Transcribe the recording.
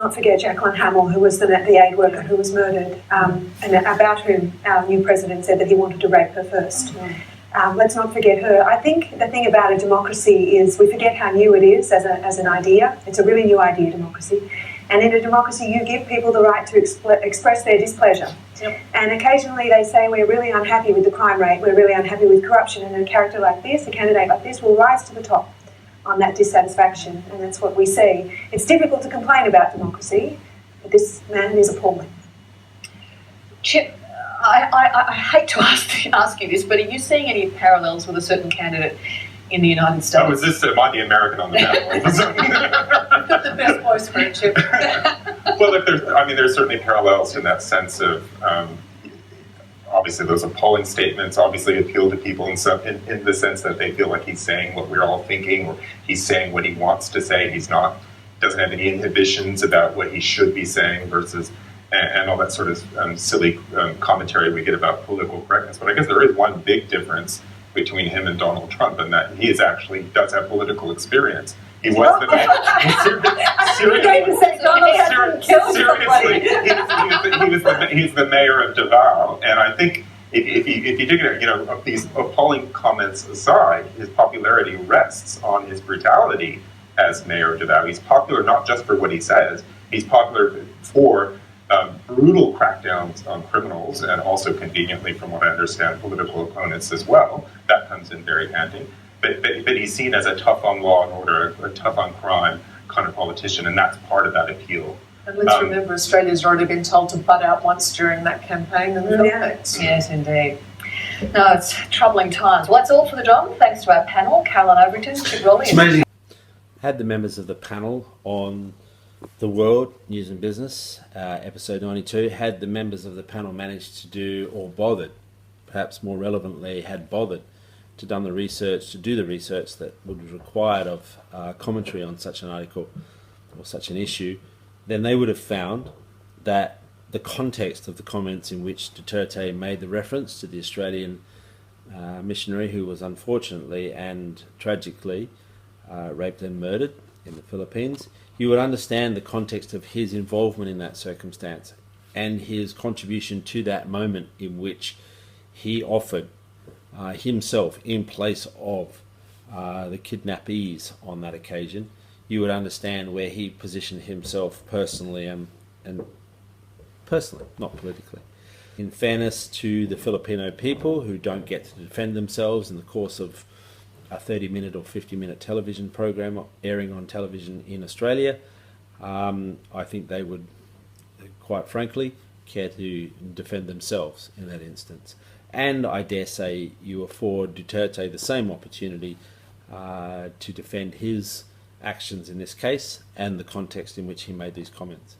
Not forget Jacqueline Hamill, who was the aid worker who was murdered, and about whom our new president said that he wanted to rape her first. Let's not forget her. I think the thing about a democracy is we forget how new it is as an idea. It's a really new idea, democracy. And in a democracy, you give people the right to express their displeasure. Yep. And occasionally they say, we're really unhappy with the crime rate, we're really unhappy with corruption, and a character like this, a candidate like this, will rise to the top on that dissatisfaction, and that's what we see. It's difficult to complain about democracy, but this man is appalling. Chip, I hate to ask you this, but are you seeing any parallels with a certain candidate in the United States? Oh, is this, am I the American on the panel? You've got the best voice for it, Chip. Well, look, there's certainly parallels in that sense of, obviously those appalling statements obviously appeal to people in the sense that they feel like he's saying what we're all thinking, or he's saying what he wants to say. Doesn't have any inhibitions about what he should be saying versus, and all that sort of silly commentary we get about political correctness. But I guess there is one big difference between him and Donald Trump, and that he does have political experience. He was the mayor. He's the mayor of Davao, and I think if you dig it, of these appalling comments aside, his popularity rests on his brutality as mayor of Davao. He's popular not just for what he says; he's popular for brutal crackdowns on criminals, and also conveniently, from what I understand, political opponents as well. That comes in very handy. But he's seen as a tough on law and order, a tough on crime kind of politician, and that's part of that appeal. And let's remember, Australia's already been told to butt out once during that campaign in the Philippines. Yes, indeed. No, it's troubling times. Well, that's all for the Dom. Thanks to our panel, Caroline Overton, Chip Rowley. Had the members of the panel on The World, News and Business, episode 92, had the members of the panel managed to do, or bothered, perhaps more relevantly, had bothered to do the research that would be required of commentary on such an article or such an issue, then they would have found that the context of the comments in which Duterte made the reference to the Australian missionary who was unfortunately and tragically raped and murdered in the Philippines, you would understand the context of his involvement in that circumstance and his contribution to that moment in which he offered himself in place of the kidnappees on that occasion. You would understand where he positioned himself personally and personally, not politically. In fairness to the Filipino people who don't get to defend themselves in the course of a 30-minute or 50-minute television program airing on television in Australia, I think they would, quite frankly, care to defend themselves in that instance. And I dare say you afford Duterte the same opportunity to defend his actions in this case and the context in which he made these comments.